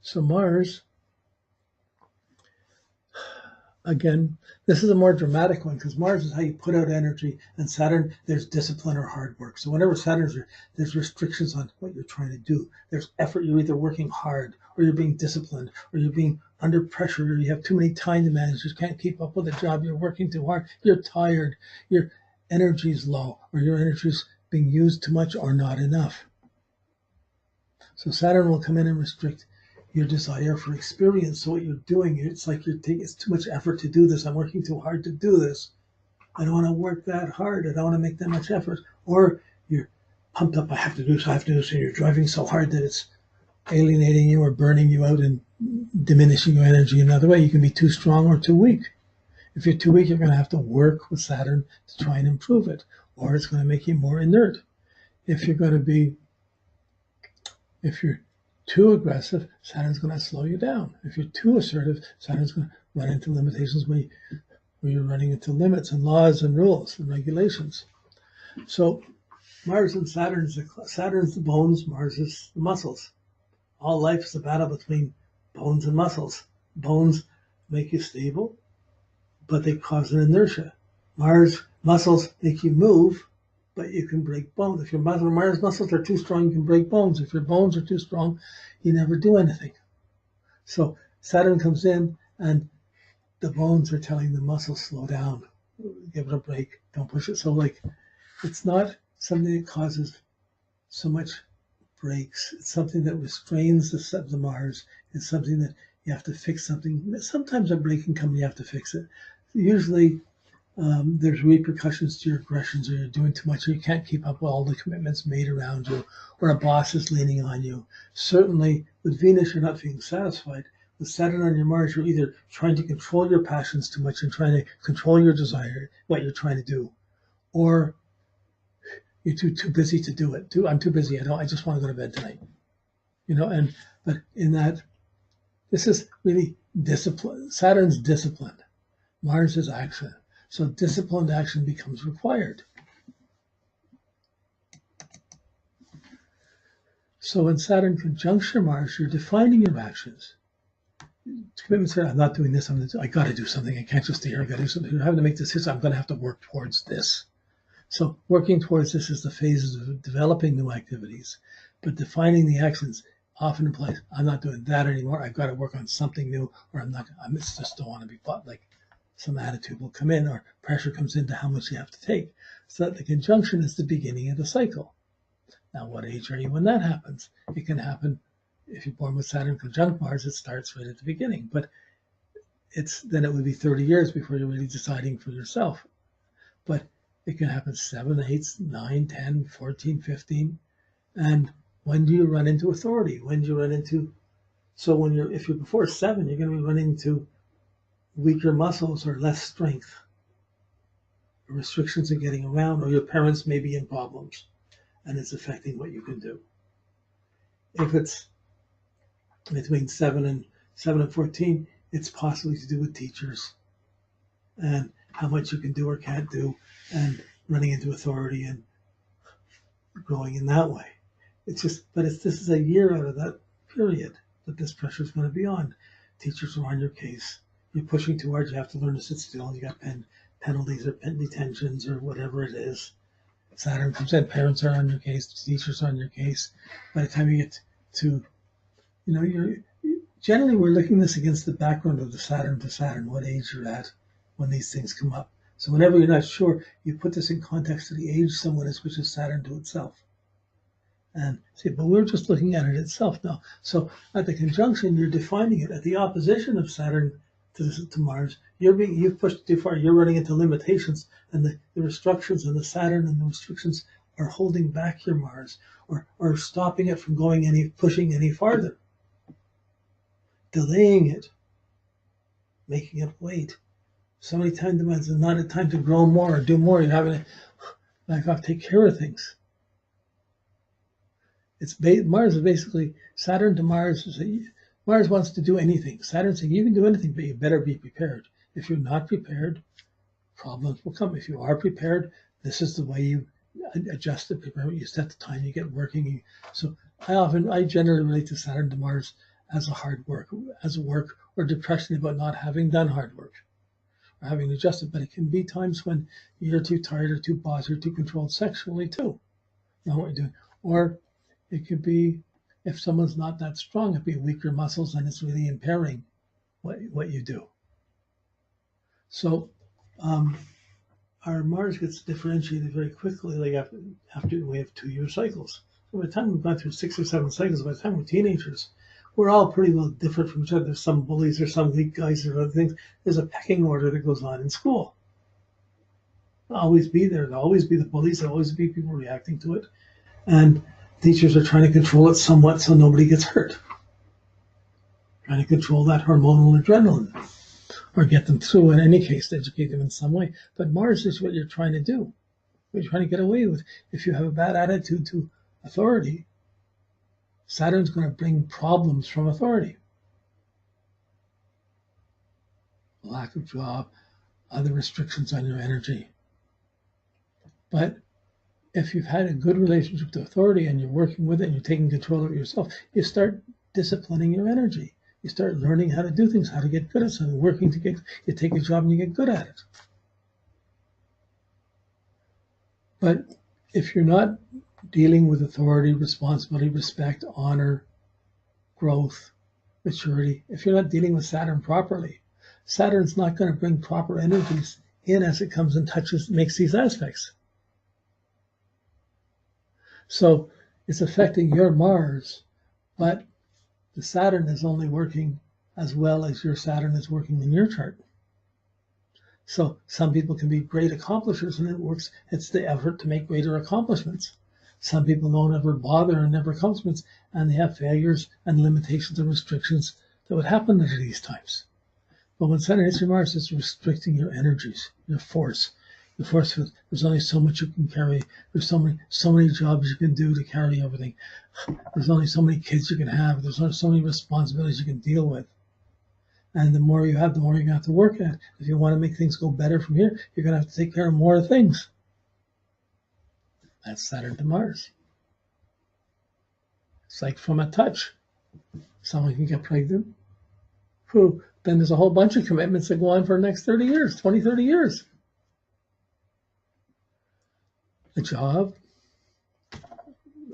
So Mars, again, this is a more dramatic one because Mars is how you put out energy, and Saturn, there's discipline or hard work. So whenever Saturn's there, there's restrictions on what you're trying to do. There's effort. You're either working hard, or you're being disciplined, or you're being under pressure, or you have too many time to manage. You can't keep up with the job. You're working too hard. You're tired. Your energy is low, or your energy is being used too much or not enough. So Saturn will come in and restrict your desire for experience. So what you're doing, it's like it's too much effort to do this. I'm working too hard to do this. I don't want to work that hard. I don't want to make that much effort. Or you're pumped up. I have to do this. I have to do this. And you're driving so hard that it's alienating you or burning you out and diminishing your energy. Another way, you can be too strong or too weak. If you're too weak, you're going to have to work with Saturn to try and improve it, or it's going to make you more inert. If you're too aggressive, Saturn's going to slow you down. If you're too assertive, Saturn's going to run into limitations where you're running into limits and laws and rules and regulations. So Mars and Saturn's the bones, Mars is the muscles. All life is a battle between bones and muscles. Bones make you stable, but they cause an inertia. Muscles make you move, but you can break bones. If your Mars muscles are too strong, you can break bones. If your bones are too strong, you never do anything. So Saturn comes in, and the bones are telling the muscles, slow down, give it a break, don't push it. So it's not something that causes so much breaks. It's something that restrains the Mars. It's something that you have to fix something. Sometimes a break can come and you have to fix it. Usually there's repercussions to your aggressions, or you're doing too much, or you can't keep up with all the commitments made around you, or a boss is leaning on you. Certainly with Venus, you're not feeling satisfied. With Saturn on your Mars, you're either trying to control your passions too much and trying to control your desire, what you're trying to do, or you're too busy to do it. I'm too busy. I just want to go to bed tonight. But in that, this is really discipline. Saturn's discipline. Mars is action. So disciplined action becomes required. So when Saturn conjuncts Mars, you're defining your actions. Commitments are, I'm not doing this. I got to do something. I can't just stay here. I got to do something. You're having to make decisions. I'm going to have to work towards this. So working towards this is the phases of developing new activities, but defining the actions often implies I'm not doing that anymore. I've got to work on something new, or I just don't want to be bought. Like some attitude will come in, or pressure comes into how much you have to take. So that the conjunction is the beginning of the cycle. Now, what age are you when that happens? It can happen if you're born with Saturn conjunct Mars. It starts right at the beginning, but then it would be 30 years before you're really deciding for yourself. But it can happen 7, 8, 9, 10, 14, 15. And when do you run into authority? When do you run into, so if you're before 7, you're going to be running into weaker muscles or less strength, or restrictions in getting around, or your parents may be in problems and it's affecting what you can do. If it's between 7 and 14, it's possibly to do with teachers and how much you can do or can't do, and running into authority and growing in that way. This is a year out of that period that this pressure is going to be on. Teachers are on your case. You're pushing too hard. You have to learn to sit still. You got penalties or pen detentions or whatever it is. Saturn comes in. Parents are on your case. Teachers are on your case. By the time you get to, generally we're looking this against the background of the Saturn to Saturn, what age you're at when these things come up. So whenever you're not sure, you put this in context to the age someone is, which is Saturn to itself. And say, but we're just looking at it itself now. So at the conjunction, you're defining it. At the opposition of Saturn to Mars, you've pushed too far. You're running into limitations, and the restrictions and the Saturn and the restrictions are holding back your Mars, or stopping it from pushing any farther, delaying it, making it wait. So many time demands, and not a time to grow more or do more. You're having to back off, take care of things. Mars is basically Saturn to Mars. Mars wants to do anything. Saturn's saying you can do anything, but you better be prepared. If you're not prepared, problems will come. If you are prepared, this is the way you adjust it. You set the time, you get working. So I generally relate to Saturn to Mars as work, or depression about not having done hard work or having adjusted. But it can be times when you're too tired or too bossy or too controlled sexually too. You know what you're doing. Or it could be if someone's not that strong, it'd be weaker muscles and it's really impairing what you do. So our Mars gets differentiated very quickly, like after we have 2-year cycles. So by the time we've gone through 6 or 7 cycles, by the time we're teenagers, we're all pretty well different from each other. There's some bullies, there's some weak guys, there's other things. There's a pecking order that goes on in school. There'll always be there. There'll always be the bullies. There'll always be people reacting to it. And teachers are trying to control it somewhat so nobody gets hurt. Trying to control that hormonal adrenaline, or get them through, in any case, to educate them in some way. But Mars is what you're trying to do. What you're trying to get away with. If you have a bad attitude to authority, Saturn's going to bring problems from authority. Lack of job, other restrictions on your energy. But if you've had a good relationship to authority and you're working with it and you're taking control of yourself, you start disciplining your energy. You start learning how to do things, how to get good at something, you take a job and you get good at it. But if you're not dealing with authority, responsibility, respect, honor, growth, maturity, if you're not dealing with Saturn properly, Saturn's not going to bring proper energies in as it comes and makes these aspects. So it's affecting your Mars, but the Saturn is only working as well as your Saturn is working in your chart. So some people can be great accomplishers and it works. It's the effort to make greater accomplishments. Some people don't ever bother and never accomplishments, and they have failures and limitations and restrictions that would happen at these times. But when Saturn hits your Mars, it's restricting your energies, your force. The force field, there's only so much you can carry. There's so many jobs you can do to carry everything. There's only so many kids you can have. There's only so many responsibilities you can deal with. And the more you have, the more you're going to have to work at. If you want to make things go better from here, you're going to have to take care of more things. That's Saturn to Mars. It's like from a touch. Someone can get pregnant. Then there's a whole bunch of commitments that go on for the next 30 years, 20, 30 years. A job.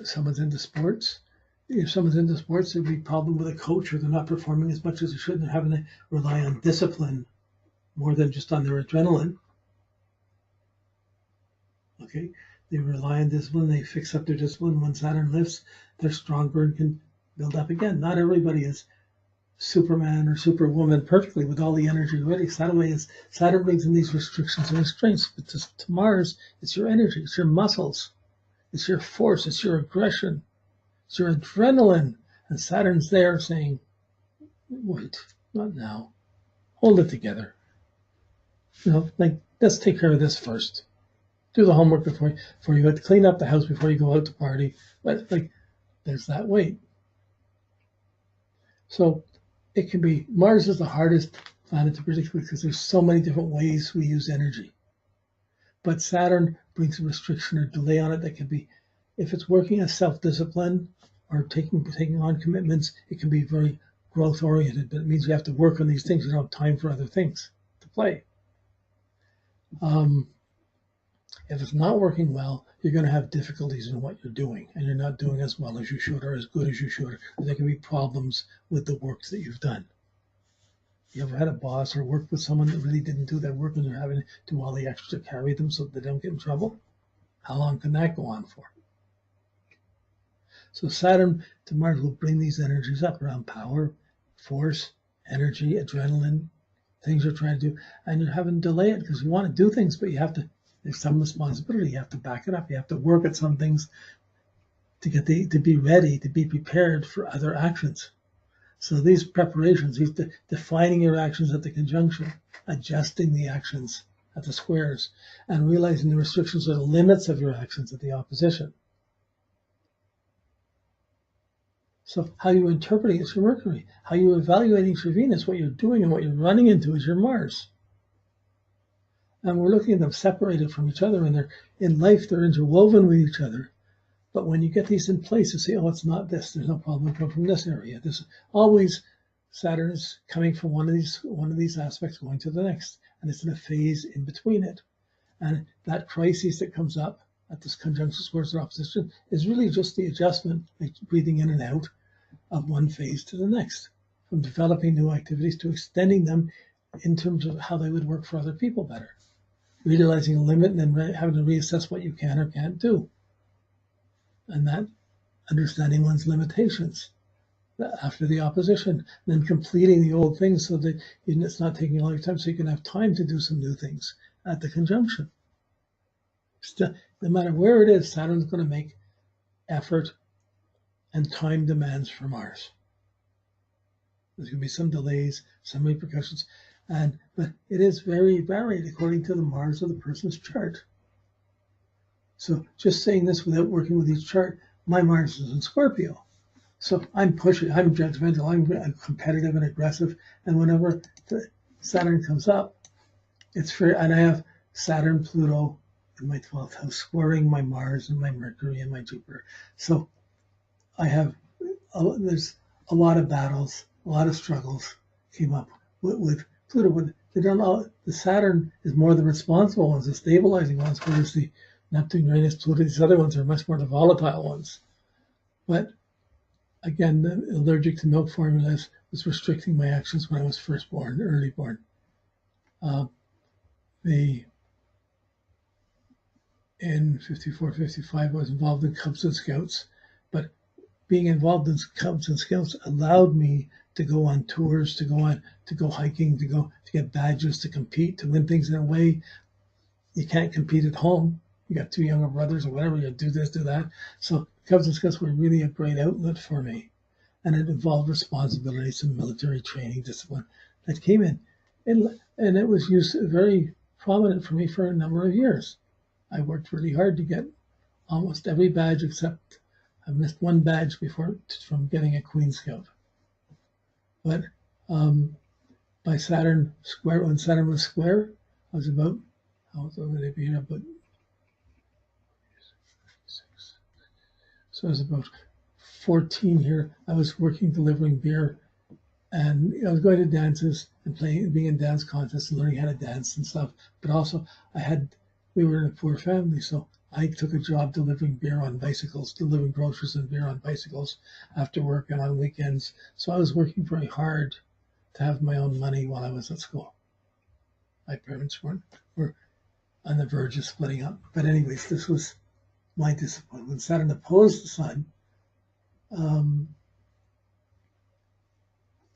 Someone's into sports. If someone's into sports, there'd be a problem with a coach, or they're not performing as much as they should. They're having to rely on discipline more than just on their adrenaline. Okay, they rely on discipline. They fix up their discipline. When Saturn lifts, they're stronger and can build up again. Not everybody is Superman or Superwoman perfectly with all the energy ready. Saturn brings in these restrictions and restraints. But to Mars, it's your energy, it's your muscles, it's your force, it's your aggression, it's your adrenaline. And Saturn's there saying, wait, not now. Hold it together. Let's take care of this first. Do the homework before you go to clean up the house before you go out to party. But there's that weight. So it can be, Mars is the hardest planet to predict because there's so many different ways we use energy. But Saturn brings a restriction or delay on it that can be, if it's working as self-discipline or taking on commitments, it can be very growth-oriented, but it means you have to work on these things. You don't have time for other things to play. If it's not working well, you're going to have difficulties in what you're doing, and you're not doing as well as you should or as good as you should. Or there can be problems with the work that you've done. You ever had a boss or worked with someone that really didn't do their work and you're having to do all the extra to carry them so that they don't get in trouble? How long can that go on for? So Saturn to Mars will bring these energies up around power, force, energy, adrenaline, things you're trying to do, and you're having to delay it because you want to do things, but there's some responsibility. You have to back it up. You have to work at some things to be ready, to be prepared for other actions. So these preparations, these defining your actions at the conjunction, adjusting the actions at the squares, and realizing the restrictions or the limits of your actions at the opposition. So how you're interpreting is your Mercury. How you're evaluating is your Venus. What you're doing and what you're running into is your Mars. And we're looking at them separated from each other, and in life they're interwoven with each other. But when you get these in place, you say, oh, it's not this. There's no problem coming from this area. This always Saturn is coming from one of these aspects going to the next, and it's in a phase in between it. And that crisis that comes up at this conjunction squares or opposition is really just the adjustment, like breathing in and out of one phase to the next, from developing new activities to extending them in terms of how they would work for other people better, realizing a limit and then having to reassess what you can or can't do, and that understanding one's limitations after the opposition, and then completing the old things so that it's not taking a lifetime, so you can have time to do some new things at the conjunction. Still, no matter where it is, Saturn's going to make effort and time demands for Mars. There's going to be some delays, some repercussions, but it is very varied according to the Mars of the person's chart. So just saying this without working with each chart, my Mars is in Scorpio. So I'm pushing, I'm judgmental, I'm competitive and aggressive. And whenever Saturn comes up, it's fair. And I have Saturn, Pluto in my 12th house, squaring my Mars and my Mercury and my Jupiter. So I have, there's a lot of battles, a lot of struggles came up with Pluto. But they don't all, the Saturn is more the responsible ones, the stabilizing ones, whereas the Neptune, Uranus, Pluto, these other ones are much more the volatile ones. But again, the allergic to milk formulas was restricting my actions when I was first born, early born. In 54, 55, I was involved in Cubs and Scouts, but being involved in Cubs and Scouts allowed me to go on tours, to go hiking, to get badges, to compete, to win things in a way you can't compete at home. You got two younger brothers or whatever, you do this, do that. So Cubs and Scouts were really a great outlet for me. And it involved responsibility, some military training, discipline that came in. And it was used very prominent for me for a number of years. I worked really hard to get almost every badge except I missed one badge from getting a Queen Scout. But by Saturn square, when Saturn was square, I was about, how old would I be here? About 6. So I was about 14 here. I was working delivering beer, and I was going to dances and being in dance contests and learning how to dance and stuff. But also, we were in a poor family, so I took a job delivering beer on bicycles, delivering groceries and beer on bicycles after work and on weekends. So I was working very hard to have my own money while I was at school. My parents were on the verge of splitting up. But anyways, this was my discipline. When Saturn opposed the Sun,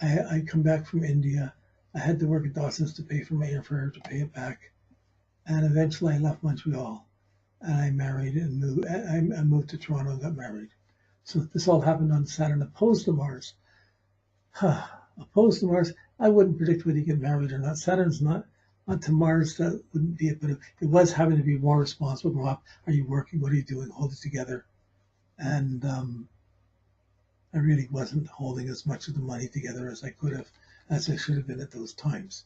I come back from India. I had to work at Dawson's to pay for my airfare, to pay it back. And eventually I left Montreal and I married and moved. I moved to Toronto and got married. So this all happened on Saturn opposed to Mars. Opposed to Mars, I wouldn't predict whether you get married or not. Saturn's not to Mars, that wouldn't be it, but it was having to be more responsible. Go up, are you working? What are you doing? Hold it together. And I really wasn't holding as much of the money together as I could have, as I should have been at those times.